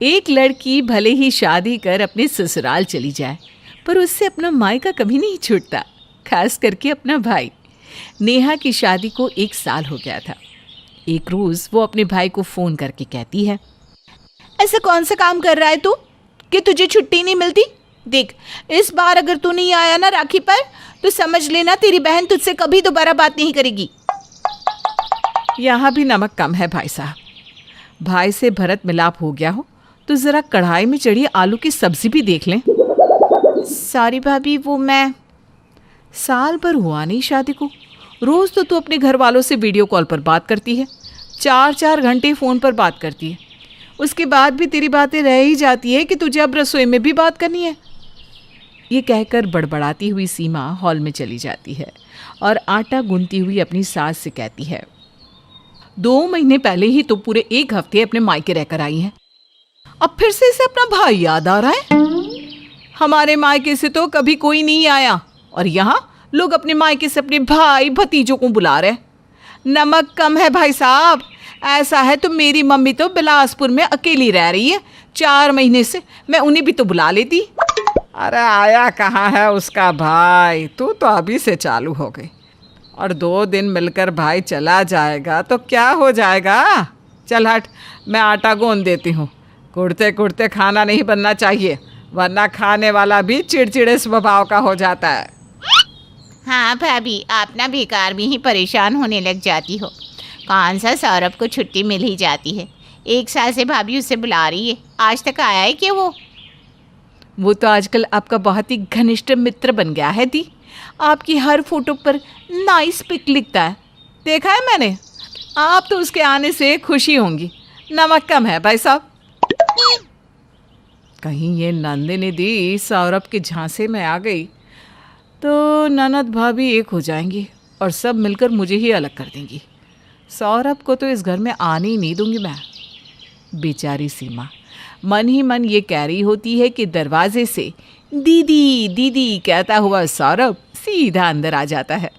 एक लड़की भले ही शादी कर अपने ससुराल चली जाए, पर उससे अपना मायका कभी नहीं छूटता, खास करके अपना भाई। नेहा की शादी को 1 साल हो गया था। एक रोज़ वो अपने भाई को फ़ोन करके कहती है, ऐसा कौन सा काम कर रहा है तू कि तुझे छुट्टी नहीं मिलती? देख, इस बार अगर तू नहीं आया ना राखी पर, तो समझ लेना तेरी बहन तुझसे कभी दोबारा बात नहीं करेगी। यहाँ भी नमक कम है भाई साहब। भाई से भरत मिलाप हो गया हो तो ज़रा कढ़ाई में चढ़ी आलू की सब्जी भी देख लें। सॉरी भाभी, वो मैं साल भर हुआ नहीं शादी को, रोज़ तो तू अपने घर वालों से वीडियो कॉल पर बात करती है, 4-4 घंटे फ़ोन पर बात करती है। उसके बाद भी तेरी बातें रह ही जाती है कि तुझे अब रसोई में भी बात करनी है। ये कहकर बड़बड़ाती हुई सीमा हॉल में चली जाती है और आटा गूंथती हुई अपनी सास से कहती है, 2 महीने पहले ही तो पूरे 1 हफ्ते अपने मायके रहकर आई है, अब फिर से इसे अपना भाई याद आ रहा है। हमारे मायके से तो कभी कोई नहीं आया और यहाँ लोग अपने मायके से अपने भाई भतीजों को बुला रहे। नमक कम है भाई साहब। ऐसा है तो मेरी मम्मी तो बिलासपुर में अकेली रह रही है, 4 महीने से मैं उन्हें भी तो बुला लेती। अरे आया कहाँ है उसका भाई, तू तो अभी से चालू हो गई। और 2 दिन मिलकर भाई चला जाएगा तो क्या हो जाएगा। चल हट, मैं आटा गूंद देती हूँ। कुड़ते कुड़ते खाना नहीं बनना चाहिए, वरना खाने वाला भी चिड़चिड़े स्वभाव का हो जाता है। हाँ भाभी, आप ना बेकार में ही परेशान होने लग जाती हो। कौन सा सौरभ को छुट्टी मिल ही जाती है। 1 साल से भाभी उसे बुला रही है, आज तक आया है क्या वो तो आजकल आपका बहुत ही घनिष्ठ मित्र बन गया है दी। आपकी हर फोटो पर नाइस पिक लिखता है, देखा है मैंने। आप तो उसके आने से खुशी होंगी। नमक कम है भाई साहब। कहीं ये नंदिनी दी सौरभ के झांसे में आ गई तो ननद भाभी एक हो जाएंगी और सब मिलकर मुझे ही अलग कर देंगी। सौरभ को तो इस घर में आने ही नहीं दूंगी मैं। बेचारी सीमा मन ही मन ये कह रही होती है कि दरवाजे से दीदी दीदी कहता हुआ सौरभ सीधा अंदर आ जाता है।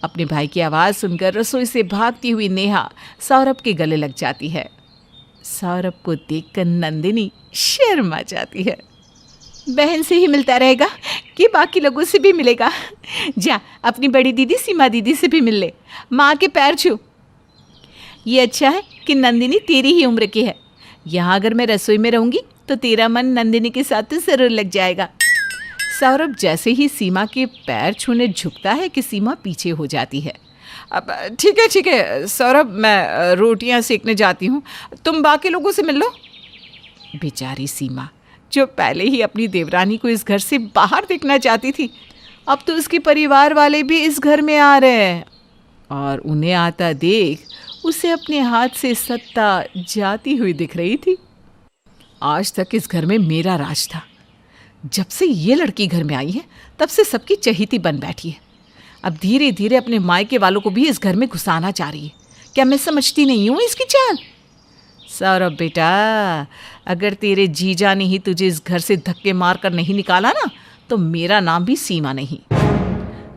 अपने भाई की आवाज़ सुनकर रसोई से भागती हुई नेहा सौरभ के गले लग जाती है। सौरभ को देखकर नंदिनी शर्मा जाती है। बहन से ही मिलता रहेगा कि बाकी लोगों से भी मिलेगा? जा अपनी बड़ी दीदी सीमा दीदी से भी मिल ले, माँ के पैर छू। ये अच्छा है कि नंदिनी तेरी ही उम्र की है। यहाँ अगर मैं रसोई में रहूँगी तो तेरा मन नंदिनी के साथ तो ज़रूर लग जाएगा। सौरभ जैसे ही सीमा के पैर छूने झुकता है कि सीमा पीछे हो जाती है। अब ठीक है सौरभ, मैं रोटियां सेकने जाती हूँ, तुम बाकी लोगों से मिल लो। बेचारी सीमा जो पहले ही अपनी देवरानी को इस घर से बाहर देखना चाहती थी, अब तो उसके परिवार वाले भी इस घर में आ रहे हैं और उन्हें आता देख उसे अपने हाथ से सत्ता जाती हुई दिख रही थी। आज तक इस घर में मेरा राज था, जब से ये लड़की घर में आई है तब से सबकी चहेती बन बैठी है। अब धीरे धीरे अपने मायके वालों को भी इस घर में घुसाना चाह रही है। क्या मैं समझती नहीं हूँ इसकी चाल? सौरभ बेटा, अगर तेरे जीजा ने ही तुझे इस घर से धक्के मार कर नहीं निकाला ना, तो मेरा नाम भी सीमा नहीं।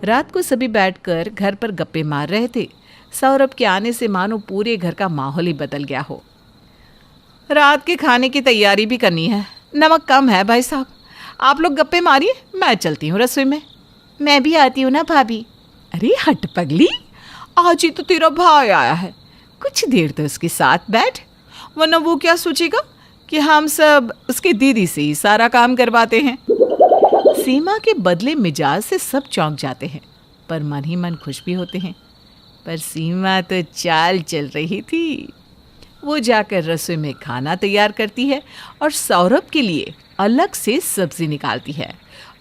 रात को सभी बैठकर घर पर गप्पे मार रहे थे। सौरभ के आने से मानो पूरे घर का माहौल ही बदल गया हो। रात के खाने की तैयारी भी करनी है। नमक कम है भाई साहब, आप लोग गप्पे मारिए, मैं चलती हूँ रसोई में। मैं भी आती हूँ ना भाभी। अरे हट पगली, आज ही तो तेरा भाई आया है, कुछ देर तो उसके साथ बैठ, वरना वो क्या सोचेगा कि हम सब उसकी दीदी से ही सारा काम करवाते हैं। सीमा के बदले मिजाज से सब चौंक जाते हैं, पर मन ही मन खुश भी होते हैं। पर सीमा तो चाल चल रही थी। वो जाकर रसोई में खाना तैयार करती है और सौरभ के लिए अलग से सब्जी निकालती है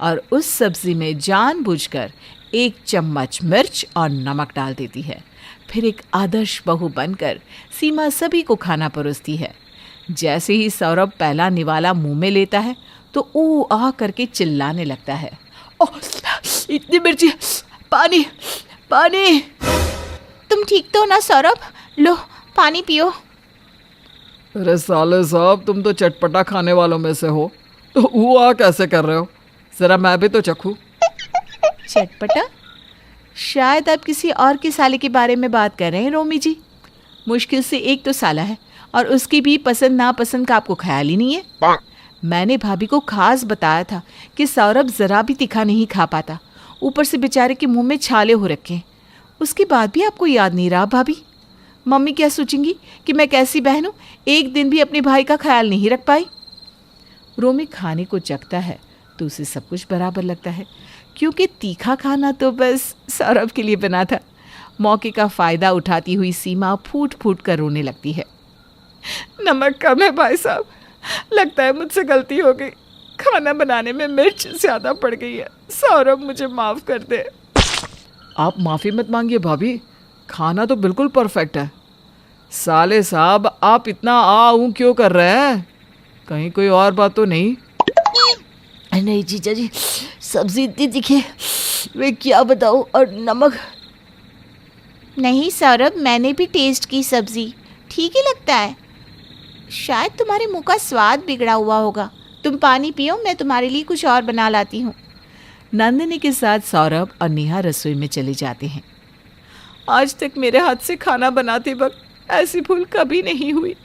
और उस सब्जी में जानबूझकर 1 चम्मच मिर्च और नमक डाल देती है। फिर एक आदर्श बहू बनकर सीमा सभी को खाना परोसती है। जैसे ही सौरभ पहला निवाला मुंह में लेता है तो ऊ आ करके चिल्लाने लगता है, ओह इतनी मिर्ची, पानी पानी। तुम ठीक तो ना सौरभ? लो पानी पियो। अरे साले साहब, तुम तो चटपटा खाने वालों में से हो, तो हुआ कैसे कर रहे हो? जरा मैं भी तो चखूं। चटपटा? शायद आप किसी और के साले के बारे में बात कर रहे हैं रोमी जी। मुश्किल से एक तो साला है और उसकी भी पसंद नापसंद का आपको ख्याल ही नहीं है। मैंने भाभी को खास बताया था कि सौरभ ज़रा भी तीखा नहीं खा पाता, ऊपर से बेचारे के मुंह में छाले हो रखे हैं। उसकी बात भी आपको याद नहीं रहा भाभी? मम्मी क्या सोचेंगी कि मैं कैसी बहन हूँ, एक दिन भी अपने भाई का ख्याल नहीं रख पाई। रोमी खाने को चखता है तो उसे सब कुछ बराबर लगता है, क्योंकि तीखा खाना तो बस सौरभ के लिए बना था। मौके का फ़ायदा उठाती हुई सीमा फूट फूट कर रोने लगती है। नमक कम है भाई साहब, लगता है मुझसे गलती हो गई, खाना बनाने में मिर्च ज़्यादा पड़ गई है, सौरभ मुझे माफ़ कर दे। आप माफ़ी मत मांगिए भाभी, खाना तो बिल्कुल परफेक्ट है। साले साहब आप इतना आ ऊँ क्यों कर रहे हैं? कहीं कोई और बात तो नहीं? नहीं जीजा जी, सब्जी इतनी तीखी है, मैं क्या बताऊँ। और नमक। नहीं सौरभ, मैंने भी टेस्ट की सब्ज़ी, ठीक ही लगता है। शायद तुम्हारे मुंह का स्वाद बिगड़ा हुआ होगा। तुम पानी पियो, मैं तुम्हारे लिए कुछ और बना लाती हूँ। नंदिनी के साथ सौरभ और नेहा रसोई में चले जाते हैं। आज तक मेरे हाथ से खाना बनाते वक्त ऐसी भूल कभी नहीं हुई।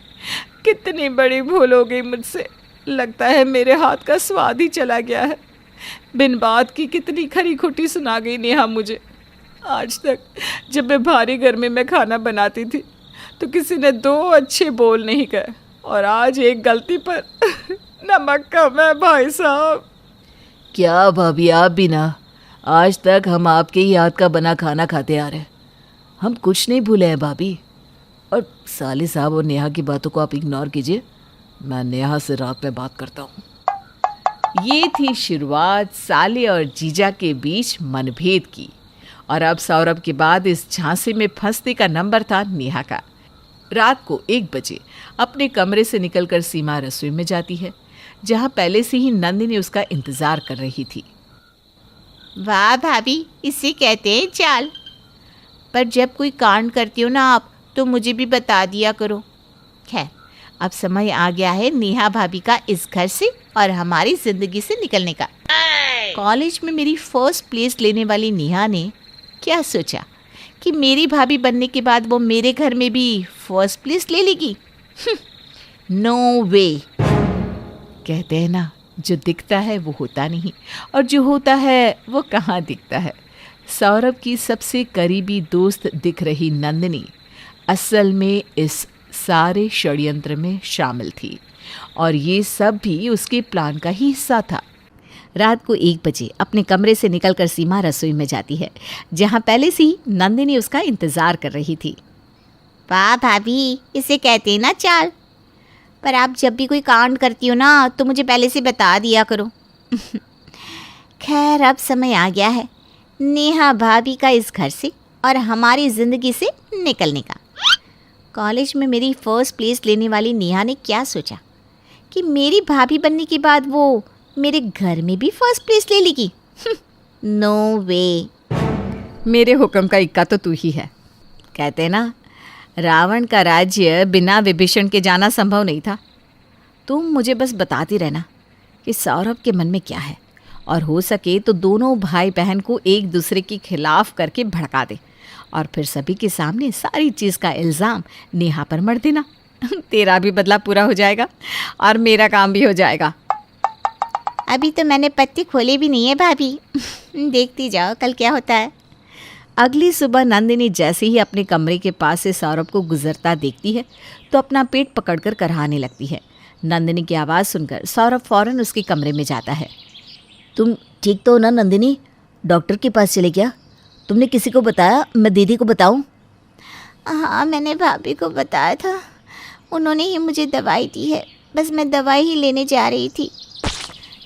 कितनी बड़ी भूल हो गई मुझसे। लगता है मेरे हाथ का स्वाद ही चला गया है। बिन बात की कितनी खरी खोटी सुना गई नेहा मुझे। आज तक जब मैं भारी गर्मी में खाना बनाती थी तो किसी ने दो अच्छे बोल नहीं कहे, और आज एक गलती पर नमक कम है भाई साहब। क्या भाभी, आप भी ना, आज तक हम आपके ही हाथ का बना खाना खाते आ रहे हैं, हम कुछ नहीं भूले हैं भाभी। और साले साहब और नेहा की बातों को आप इग्नोर कीजिए, मैं नेहा से रात में बात करता हूँ। ये थी शुरुआत साले और जीजा के बीच मनभेद की, और अब सौरभ के बाद इस झांसे में फंसने का नंबर था नेहा का। रात को 1 बजे अपने कमरे से निकलकर सीमा रसोई में जाती है, जहाँ पहले से ही नंदिनी उसका इंतज़ार कर रही थी। वाह भाभी, इसे कहते हैं चाल। पर जब कोई कांड करती हो ना आप, तो मुझे भी बता दिया करो। खैर, अब समय आ गया है नेहा भाभी का इस घर से और हमारी ज़िंदगी से निकलने का। कॉलेज में मेरी फर्स्ट प्लेस लेने वाली नेहा ने क्या सोचा कि मेरी भाभी बनने के बाद वो मेरे घर में भी फर्स्ट प्लेस ले लेगी? नो वे। कहते हैं ना, जो दिखता है वो होता नहीं, और जो होता है वो कहाँ दिखता है। सौरभ की सबसे करीबी दोस्त दिख रही नंदिनी असल में इस सारे षड्यंत्र में शामिल थी, और ये सब भी उसके प्लान का ही हिस्सा था। रात को 1 बजे अपने कमरे से निकलकर सीमा रसोई में जाती है, जहाँ पहले से ही नंदिनी उसका इंतज़ार कर रही थी। वाह भाभी, इसे कहते हैं ना चाल। पर आप जब भी कोई कांड करती हो ना, तो मुझे पहले से बता दिया करो। खैर, अब समय आ गया है नेहा भाभी का इस घर से और हमारी ज़िंदगी से निकलने का। कॉलेज में मेरी फर्स्ट प्लेस लेने वाली नेहा ने क्या सोचा कि मेरी भाभी बनने के बाद वो मेरे घर में भी फर्स्ट प्लेस ले लेगी? नो वे। मेरे हुक्म का इक्का तो तू ही है। कहते ना, रावण का राज्य बिना विभीषण के जाना संभव नहीं था। तुम मुझे बस बताती रहना कि सौरभ के मन में क्या है, और हो सके तो दोनों भाई बहन को एक दूसरे के खिलाफ करके भड़का दे, और फिर सभी के सामने सारी चीज़ का इल्ज़ाम नेहा पर मढ़ देना। तेरा भी बदला पूरा हो जाएगा और मेरा काम भी हो जाएगा। अभी तो मैंने पत्ते खोले भी नहीं है भाभी। देखती जाओ कल क्या होता है। अगली सुबह नंदिनी जैसे ही अपने कमरे के पास से सौरभ को गुजरता देखती है तो अपना पेट पकड़कर कराहने लगती है। नंदिनी की आवाज़ सुनकर सौरभ फौरन उसके कमरे में जाता है। तुम ठीक तो हो ना नंदिनी? डॉक्टर के पास चले क्या? तुमने किसी को बताया? मैं दीदी को बताऊं? हाँ, मैंने भाभी को बताया था, उन्होंने ही मुझे दवाई दी है, बस मैं दवाई ही लेने जा रही थी।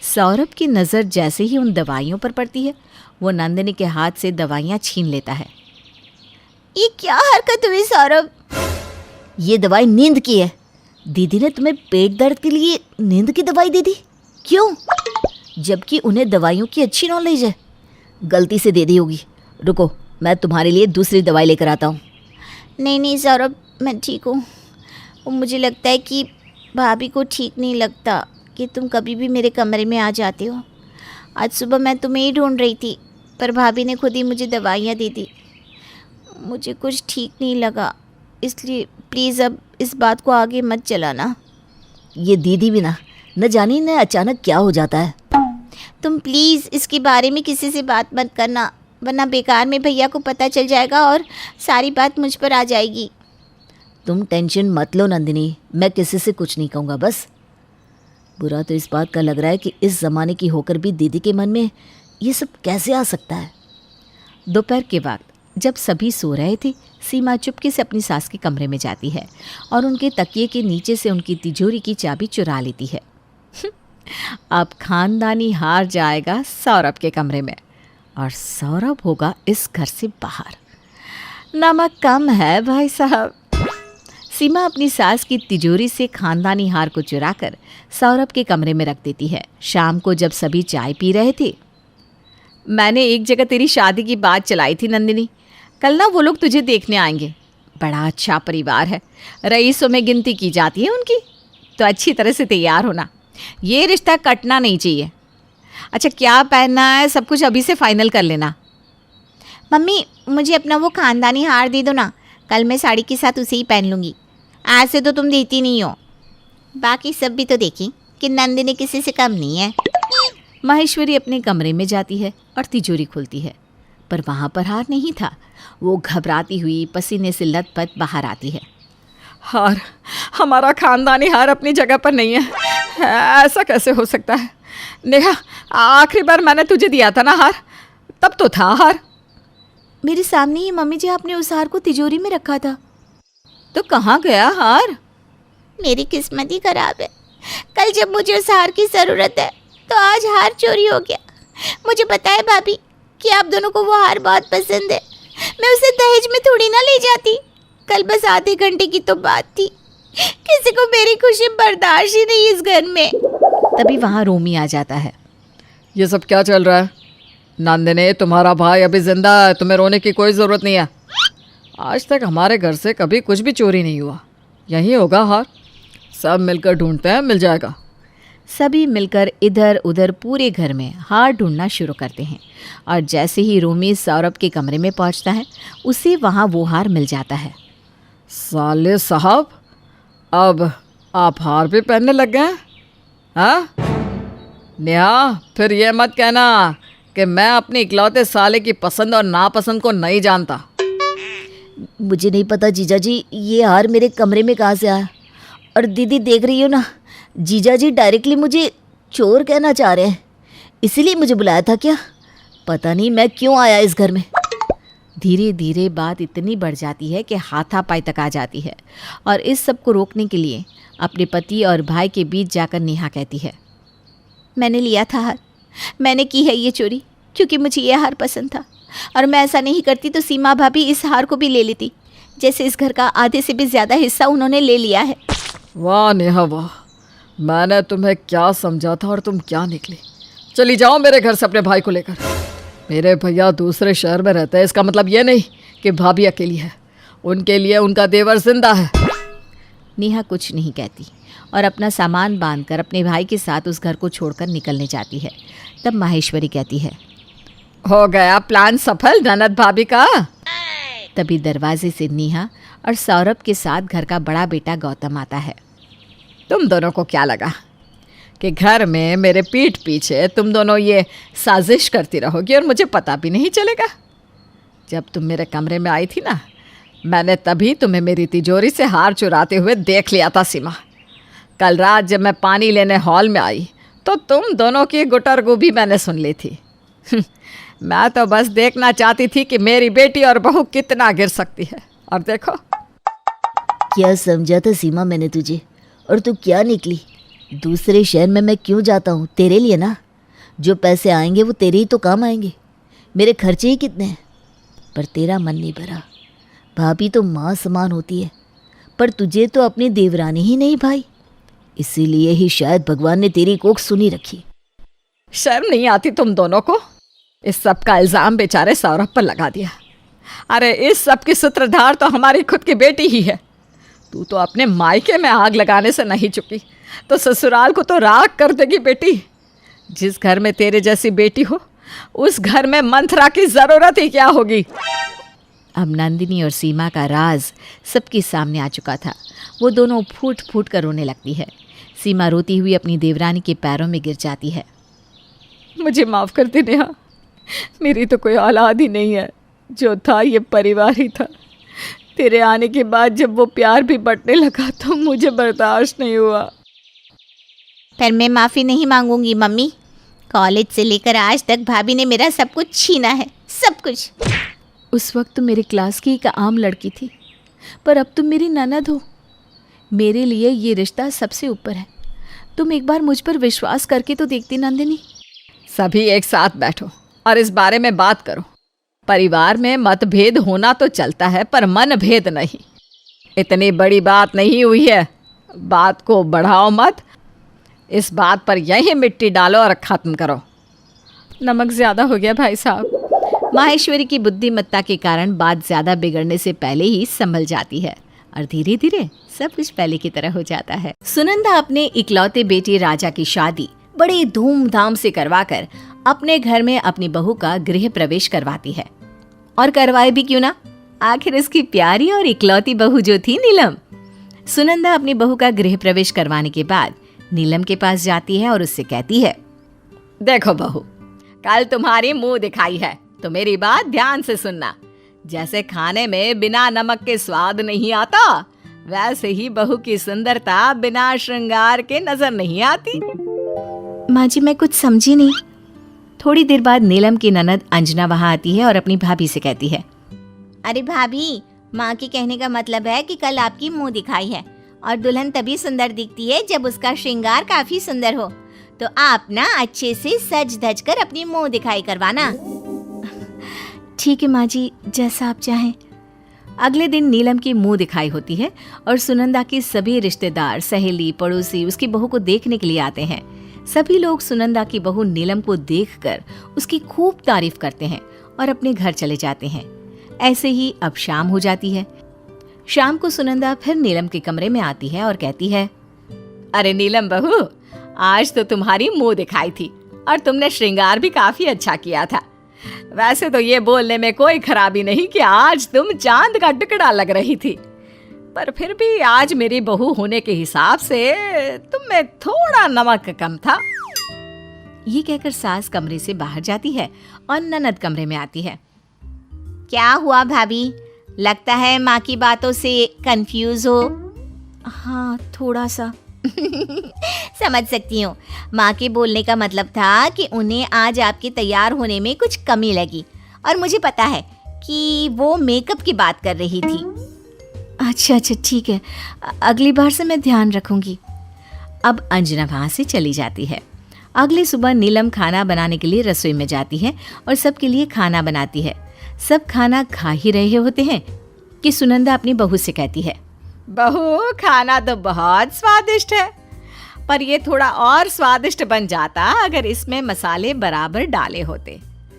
सौरभ की नज़र जैसे ही उन दवाइयों पर पड़ती है, वो नंदिनी के हाथ से दवाइयाँ छीन लेता है। ये क्या हरकत हुई सौरभ? ये दवाई नींद की है। दीदी ने तुम्हें पेट दर्द के लिए नींद की दवाई दे दी? क्यों? जबकि उन्हें दवाइयों की अच्छी नॉलेज है। गलती से दे दी होगी। रुको, मैं तुम्हारे लिए दूसरी दवाई लेकर आता हूँ। नहीं सौरभ, मैं ठीक हूँ। मुझे लगता है कि भाभी को ठीक नहीं लगता कि तुम कभी भी मेरे कमरे में आ जाते हो। आज सुबह मैं तुम्हें ही ढूंढ रही थी, पर भाभी ने खुद ही मुझे दवाइयाँ दे दी। मुझे कुछ ठीक नहीं लगा। इसलिए प्लीज़ अब इस बात को आगे मत चलाना। ये दीदी भी ना, न जानी न अचानक क्या हो जाता है। तुम प्लीज़ इसके बारे में किसी से बात मत करना, वरना बेकार में भैया को पता चल जाएगा और सारी बात मुझ पर आ जाएगी। तुम टेंशन मत लो नंदिनी, मैं किसी से कुछ नहीं कहूँगा। बस बुरा तो इस बात का लग रहा है कि इस ज़माने की होकर भी दीदी के मन में ये सब कैसे आ सकता है। दोपहर के वक्त जब सभी सो रहे थे, सीमा चुपके से अपनी सास के कमरे में जाती है और उनके तकिए के नीचे से उनकी तिजोरी की चाबी चुरा लेती है। अब खानदानी हार जाएगा सौरभ के कमरे में और सौरभ होगा इस घर से बाहर। नमक कम है भाई साहब। सीमा अपनी सास की तिजोरी से खानदानी हार को चुराकर सौरभ के कमरे में रख देती है। शाम को जब सभी चाय पी रहे थे, मैंने एक जगह तेरी शादी की बात चलाई थी नंदिनी, कल ना वो लोग तुझे देखने आएंगे। बड़ा अच्छा परिवार है, रईसों में गिनती की जाती है उनकी, तो अच्छी तरह से तैयार होना, ये रिश्ता कटना नहीं चाहिए। अच्छा क्या पहनना है सब कुछ अभी से फाइनल कर लेना। मम्मी मुझे अपना वो खानदानी हार दे दो ना, कल मैं साड़ी के साथ उसे ही पहन लूँगी। आज से तो तुम देती नहीं हो। बाकी सब भी तो देखी कि नंदिनी किसी से कम नहीं है। माहेश्वरी अपने कमरे में जाती है और तिजोरी खोलती है, पर वहाँ पर हार नहीं था। वो घबराती हुई पसीने से लथपथ बाहर आती है। हार, हमारा खानदानी हार अपनी जगह पर नहीं है। ऐसा कैसे हो सकता है? नेहा, आखिरी बार मैंने तुझे दिया था ना हार, तब तो था हार। मेरे सामने ही मम्मी जी आपने उस हार को तिजोरी में रखा था। तो कहाँ गया हार? मेरी किस्मत ही खराब है। कल जब मुझे उस हार की ज़रूरत है तो आज हार चोरी हो गया। मुझे पता है भाभी कि आप दोनों को वो हार बहुत पसंद है, मैं उसे दहेज में थोड़ी ना ले जाती। कल बस आधे घंटे की तो बात थी, किसी को मेरी खुशी बर्दाश्त ही नहीं इस घर में। तभी वहाँ रोमी आ जाता है। ये सब क्या चल रहा है? नंदिनी, तुम्हारा भाई अभी जिंदा है, तुम्हें रोने की कोई ज़रूरत नहीं है। आज तक हमारे घर से कभी कुछ भी चोरी नहीं हुआ। यहीं होगा हार, सब मिलकर ढूंढते हैं, मिल जाएगा। सभी मिलकर इधर उधर पूरे घर में हार ढूंढना शुरू करते हैं और जैसे ही रोमी सौरभ के कमरे में पहुंचता है, उसे वहाँ वो हार मिल जाता है। साले साहब, अब आप हार भी पहनने लग गए हैं? हाँ नेहा, फिर ये मत कहना कि मैं अपने इकलौते साले की पसंद और नापसंद को नहीं जानता। मुझे नहीं पता जीजा जी, ये हार मेरे कमरे में कहाँ से आया। और दीदी देख रही हो ना, जीजा जी डायरेक्टली मुझे चोर कहना चाह रहे हैं, इसीलिए मुझे बुलाया था क्या? पता नहीं मैं क्यों आया इस घर में। धीरे धीरे बात इतनी बढ़ जाती है कि हाथापाई तक आ जाती है और इस सब को रोकने के लिए अपने पति और भाई के बीच जाकर नेहा कहती है, मैंने लिया था हार, मैंने की है ये चोरी क्योंकि मुझे ये हार पसंद था, और मैं ऐसा नहीं करती तो सीमा भाभी इस हार को भी ले लेती। जैसे इस घर का आधे से भी ज़्यादा हिस्सा उन्होंने ले लिया है। वाह नेहा वाह, मैंने तुम्हें क्या समझा था और तुम क्या निकली। चली जाओ मेरे घर से अपने भाई को लेकर। मेरे भैया दूसरे शहर में रहते हैं, इसका मतलब ये नहीं कि भाभी अकेली है। उनके लिए उनका देवर जिंदा है। नेहा कुछ नहीं कहती और अपना सामान बांधकर अपने भाई के साथ उस घर को छोड़कर निकलने जाती है। तब माहेश्वरी कहती है, हो गया प्लान सफल ननद भाभी का। तभी दरवाजे से नेहा और सौरभ के साथ घर का बड़ा बेटा गौतम आता है। तुम दोनों को क्या लगा कि घर में मेरे पीठ पीछे तुम दोनों ये साजिश करती रहोगी और मुझे पता भी नहीं चलेगा? जब तुम मेरे कमरे में आई थी ना, मैंने तभी तुम्हें मेरी तिजोरी से हार चुराते हुए देख लिया था सीमा। कल रात जब मैं पानी लेने हॉल में आई तो तुम दोनों की गुटरगू भी मैंने सुन ली थी। मैं तो बस देखना चाहती थी कि मेरी बेटी और बहू कितना गिर सकती है, और देखो। क्या समझा था सीमा मैंने तुझे, और तू क्या निकली? दूसरे शहर में मैं क्यों जाता हूँ? तेरे लिए ना। जो पैसे आएंगे वो तेरे ही तो काम आएंगे। मेरे खर्चे ही कितने हैं। पर तेरा मन नहीं भरा। भाभी तो माँ समान होती है, पर तुझे तो अपनी देवरानी ही नहीं भाई। इसीलिए ही शायद भगवान ने तेरी कोख सुनी रखी। शर्म नहीं आती तुम दोनों को? इस सब का इल्ज़ाम बेचारे सौरभ पर लगा दिया। अरे इस सब की सूत्रधार तो हमारी खुद की बेटी ही है। तू तो अपने मायके में आग लगाने से नहीं चुकी, तो ससुराल को तो राख कर देगी बेटी। जिस घर में तेरे जैसी बेटी हो, उस घर में मंथरा की ज़रूरत ही क्या होगी? अब नंदिनी और सीमा का राज सबके सामने आ चुका था। वो दोनों फूट फूट कर रोने लगती है। सीमा रोती हुई अपनी देवरानी के पैरों में गिर जाती है। मुझे माफ़ कर दे नेहा, मेरी तो कोई औलाद ही नहीं है, जो था ये परिवार ही था। तेरे आने के बाद जब वो प्यार भी बंटने लगा तो मुझे बर्दाश्त नहीं हुआ। पर मैं माफ़ी नहीं मांगूंगी मम्मी। कॉलेज से लेकर आज तक भाभी ने मेरा सब कुछ छीना है, सब कुछ। उस वक्त तुम मेरी क्लास की एक आम लड़की थी, पर अब तुम मेरी ननद हो। मेरे लिए ये रिश्ता सबसे ऊपर है। तुम एक बार मुझ पर विश्वास करके तो देखती नंदिनी। सभी एक साथ बैठो और इस बारे में बात करो। परिवार में मतभेद होना तो चलता है, पर मनभेद नहीं। इतनी बड़ी बात नहीं हुई है, बात को बढ़ाओ मत। इस बात पर यही मिट्टी डालो और ख़त्म करो। नमक ज़्यादा हो गया भाई साहब। माहेश्वरी की बुद्धिमत्ता के कारण बात ज़्यादा बिगड़ने से पहले ही संभल जाती है और धीरे धीरे सब कुछ पहले की तरह हो जाता है। सुनंदा अपने इकलौते बेटे राजा की शादी बड़े धूमधाम से करवाकर अपने घर में अपनी बहू का गृह प्रवेश करवाती है। और करवाए भी क्यों ना, आखिर उसकी प्यारी और इकलौती बहू जो थी नीलम। सुनंदा अपनी बहू का गृह प्रवेश करवाने के बाद नीलम के पास जाती है और उससे कहती है, देखो बहू, कल तुम्हारी मुंह दिखाई है तो मेरी बात ध्यान से सुनना। जैसे खाने में बिना नमक के स्वाद नहीं आता, वैसे ही बहू की सुंदरता बिना श्रृंगार के नजर नहीं आती। माँ जी मैं कुछ समझी नहीं। थोड़ी देर बाद नीलम की ननद अंजना वहाँ आती है और अपनी भाभी से कहती है, अरे भाभी, माँ के कहने का मतलब है कि कल आपकी मुंह दिखाई है और दुल्हन तभी सुंदर दिखती है जब उसका श्रृंगार काफी सुंदर हो। तो आप ना अच्छे से सज धज कर अपनी मुंह दिखाई करवाना। ठीक है माँ जी, जैसा आप चाहें। अगले दिन नीलम की मुंह दिखाई होती है और सुनंदा के सभी रिश्तेदार, सहेली, पड़ोसी उसकी बहू को देखने के लिए आते हैं। सभी लोग सुनंदा की बहू नीलम को देखकर उसकी खूब तारीफ करते हैं और अपने घर चले जाते हैं। ऐसे ही अब शाम हो जाती है। शाम को सुनंदा फिर नीलम के कमरे में आती है और कहती है, अरे नीलम बहू, आज तो तुम्हारी मुंह दिखाई थी और तुमने श्रृंगार भी काफी अच्छा किया था। वैसे तो ये बोलने में कोई खराबी नहीं कि आज तुम चांद का टुकड़ा लग रही थी, पर फिर भी आज मेरी बहू होने के हिसाब से तुम में थोड़ा नमक कम था। ये कहकर सास कमरे से बाहर जाती है और ननद कमरे में आती है। क्या हुआ भाभी, लगता है माँ की बातों से कंफ्यूज हो। हाँ, थोड़ा सा। समझ सकती हूँ। माँ के बोलने का मतलब था कि उन्हें आज आपके तैयार होने में कुछ कमी लगी, और मुझे पता है कि वो मेकअप की बात कर रही थी। अच्छा ठीक है, अगली बार से मैं ध्यान रखूंगी। अब अंजना वहाँ से चली जाती है। अगली सुबह नीलम खाना बनाने के लिए रसोई में जाती है और सबके लिए खाना बनाती है। सब खाना खा ही रहे होते हैं कि सुनंदा अपनी बहू से कहती है, बहू, खाना तो बहुत स्वादिष्ट है, पर ये थोड़ा और स्वादिष्ट बन जाता अगर इसमें मसाले बराबर डाले होते।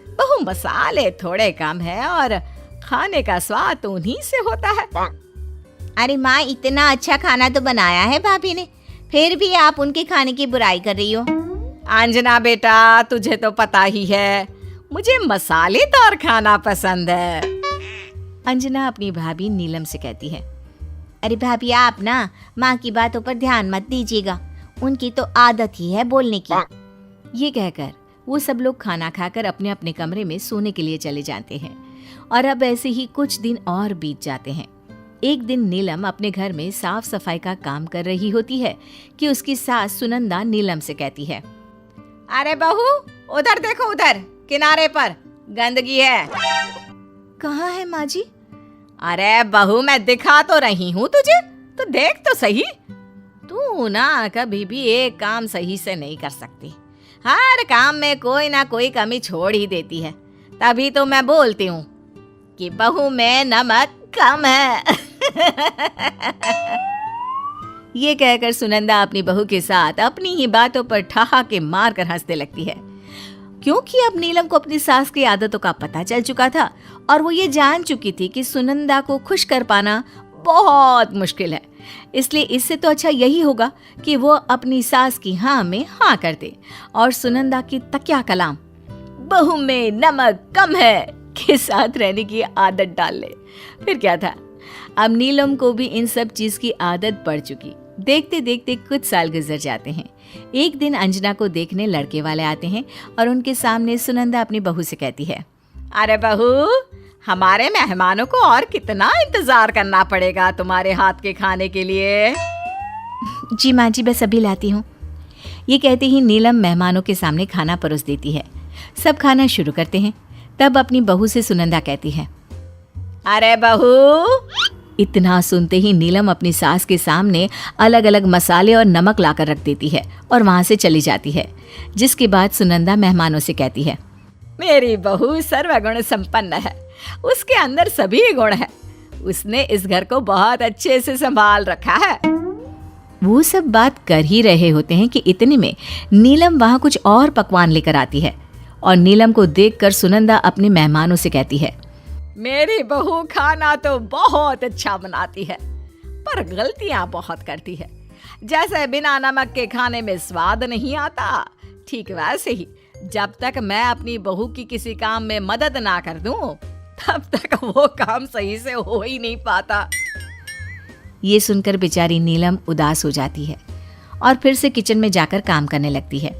बहू, मसाले थोड़े कम है और खाने का स्वाद तो उन्हीं से होता है। अरे माँ, इतना अच्छा खाना तो बनाया है भाभी ने, फिर भी आप उनके खाने की बुराई कर रही हो। अंजना बेटा, तुझे तो पता ही है मुझे मसालेदार खाना पसंद है। अंजना अपनी भाभी नीलम से कहती है, अरे भाभी, आप ना माँ की बातों पर ध्यान मत दीजिएगा, उनकी तो आदत ही है बोलने की। ये कहकर वो सब लोग खाना खाकर अपने अपने कमरे में सोने के लिए चले जाते हैं। और अब ऐसे ही कुछ दिन और बीत जाते हैं। एक दिन नीलम अपने घर में साफ सफाई का काम कर रही होती है कि उसकी सास सुनंदा नीलम से कहती है, अरे बहू, उधर देखो, उधर किनारे पर गंदगी है। कहाँ है माँ जी? अरे बहू, मैं दिखा तो रही हूँ तुझे, तो देख तो सही। तू ना कभी भी एक काम सही से नहीं कर सकती, हर काम में कोई ना कोई कमी छोड़ ही देती है। तभी तो मैं बोलती हूँ कि बहू में नमक कम है। ये कहकर सुनंदा अपनी बहू के साथ अपनी ही बातों पर ठहाके मारकर हंसने लगती है, क्योंकि अब नीलम को अपनी सास की आदतों का पता चल चुका था और वो ये जान चुकी थी कि सुनंदा को खुश कर पाना बहुत मुश्किल है। इसलिए इससे तो अच्छा यही होगा कि वो अपनी सास की हाँ में हाँ कर दे और सुनंदा की तकिया कलाम, बहू में नमक कम है, के साथ रहने की आदत डाल ले। फिर क्या था, अब नीलम को भी इन सब चीज की आदत पड़ चुकी। देखते देखते कुछ साल गुजर जाते हैं। एक दिन अंजना को देखने लड़के वाले आते हैं और उनके सामने सुनंदा अपनी बहू से कहती है, अरे बहू, हमारे मेहमानों को और कितना इंतजार करना पड़ेगा तुम्हारे हाथ के खाने के लिए। जी माँ जी, बस अभी लाती हूँ। ये कहते ही नीलम मेहमानों के सामने खाना परोस देती है। सब खाना शुरू करते हैं। तब अपनी बहू से सुनंदा कहती है, अरे बहू। इतना सुनते ही नीलम अपनी सास के सामने अलग अलग मसाले और नमक लाकर रख देती है और वहाँ से चली जाती है। जिसके बाद सुनंदा मेहमानों से कहती है, मेरी बहू सर्वगुण संपन्न है, उसके अंदर सभी गुण है, उसने इस घर को बहुत अच्छे से संभाल रखा है। वो सब बात कर ही रहे होते हैं कि इतने में नीलम वहाँ कुछ और पकवान लेकर आती है और नीलम को देखकर सुनंदा अपने मेहमानों से कहती है, मेरी बहू खाना तो बहुत अच्छा बनाती है, पर गलतियां बहुत करती है। जैसे बिना नमक के खाने में स्वाद नहीं आता, ठीक वैसे ही जब तक मैं अपनी बहू की किसी काम में मदद ना कर दूं, तब तक वो काम सही से हो ही नहीं पाता। ये सुनकर बेचारी नीलम उदास हो जाती है और फिर से किचन में जाकर काम करने लगती है।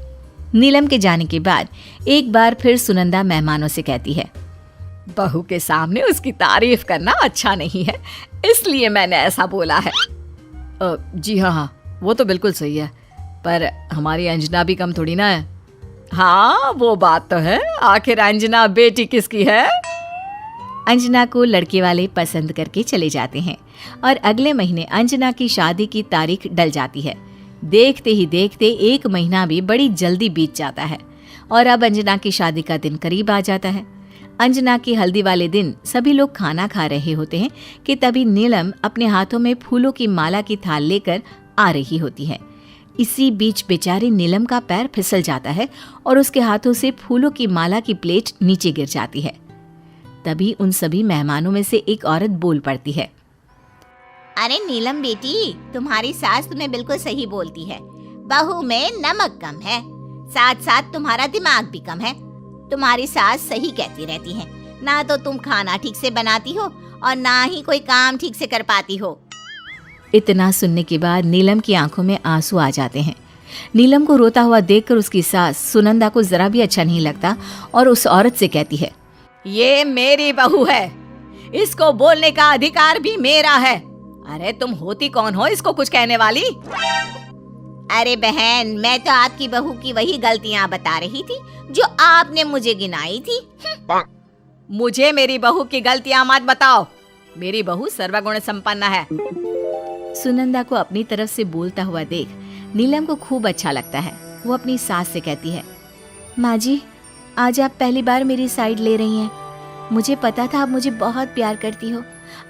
नीलम के जाने के बाद एक बार फिर सुनंदा मेहमानों से कहती है, बहू के सामने उसकी तारीफ करना अच्छा नहीं है, इसलिए मैंने ऐसा बोला है। जी हाँ, वो तो बिल्कुल सही है, पर हमारी अंजना भी कम थोड़ी ना है। हाँ, वो बात तो है। आखिर अंजना बेटी किसकी है? अंजना को लड़के वाले पसंद करके चले जाते हैं और अगले महीने अंजना की शादी की तारीख डल जाती है। देखते ही देखते 1 महीना भी बड़ी जल्दी बीत जाता है और अब अंजना की शादी का दिन करीब आ जाता है। अंजना की हल्दी वाले दिन सभी लोग खाना खा रहे होते हैं कि तभी नीलम अपने हाथों में फूलों की माला की थाल लेकर आ रही होती है। इसी बीच बेचारी नीलम का पैर फिसल जाता है और उसके हाथों से फूलों की माला की प्लेट नीचे गिर जाती है। तभी उन सभी मेहमानों में से एक औरत बोल पड़ती है, अरे नीलम बेटी, तुम्हारी सास तुम्हें बिल्कुल सही बोलती है। बहू में नमक कम है, साथ साथ तुम्हारा दिमाग भी कम है। तुम्हारी सास सही कहती रहती है, ना तो तुम खाना ठीक से बनाती हो और ना ही कोई काम ठीक से कर पाती हो। इतना सुनने के बाद नीलम की आंखों में आंसू आ जाते हैं। नीलम को रोता हुआ देखकर उसकी सास सुनंदा को जरा भी अच्छा नहीं लगता और उस औरत से कहती है, ये मेरी बहू है, इसको बोलने का अधिकार भी मेरा है। अरे तुम होती कौन हो इसको कुछ कहने वाली? अरे बहन, मैं तो आपकी बहू की वही गलतियाँ बता रही थी जो आपने मुझे गिनाई थी। मुझे मेरी बहू की गलतियाँ मत बताओ, मेरी बहू सर्वगुण संपन्न है। सुनंदा को अपनी तरफ से बोलता हुआ देख नीलम को खूब अच्छा लगता है। वो अपनी सास से कहती है, माँ जी, आज आप पहली बार मेरी साइड ले रही हैं। मुझे पता था आप मुझे बहुत प्यार करती हो,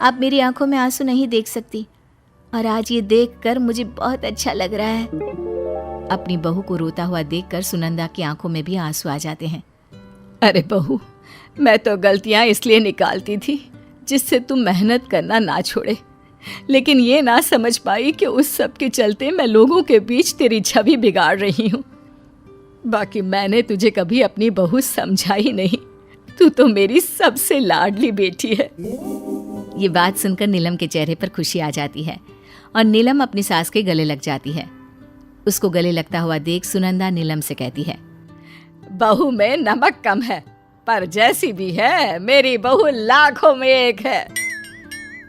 आप मेरी आंखों में आंसू नहीं देख सकती, और आज ये देखकर मुझे बहुत अच्छा लग रहा है। अपनी बहू को रोता हुआ देखकर सुनंदा की आंखों में भी आंसू आ जाते हैं। अरे बहू, मैं तो गलतियाँ इसलिए निकालती थी जिससे तुम मेहनत करना ना छोड़े, लेकिन ये ना समझ पाई कि उस सब के चलते मैं लोगों के बीच तेरी छवि बिगाड़ रही हूँ। बाकी मैंने तुझे कभी अपनी बहू समझा ही नहीं, तू तो मेरी सबसे लाडली बेटी है। ये बात सुनकर नीलम के चेहरे पर खुशी आ जाती है और नीलम अपनी सास के गले लग जाती है। उसको गले लगता हुआ देख सुनंदा नीलम से कहती है, बहू में नमक कम है, पर जैसी भी है मेरी बहू लाखों में एक है।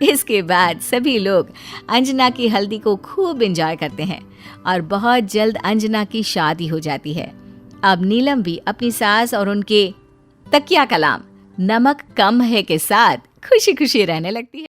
इसके बाद सभी लोग अंजना की हल्दी को खूब एंजॉय करते हैं और बहुत जल्द अंजना की शादी हो जाती है। अब नीलम भी अपनी सास और उनके तकिया कलाम नमक कम है के साथ खुशी खुशी रहने लगती है।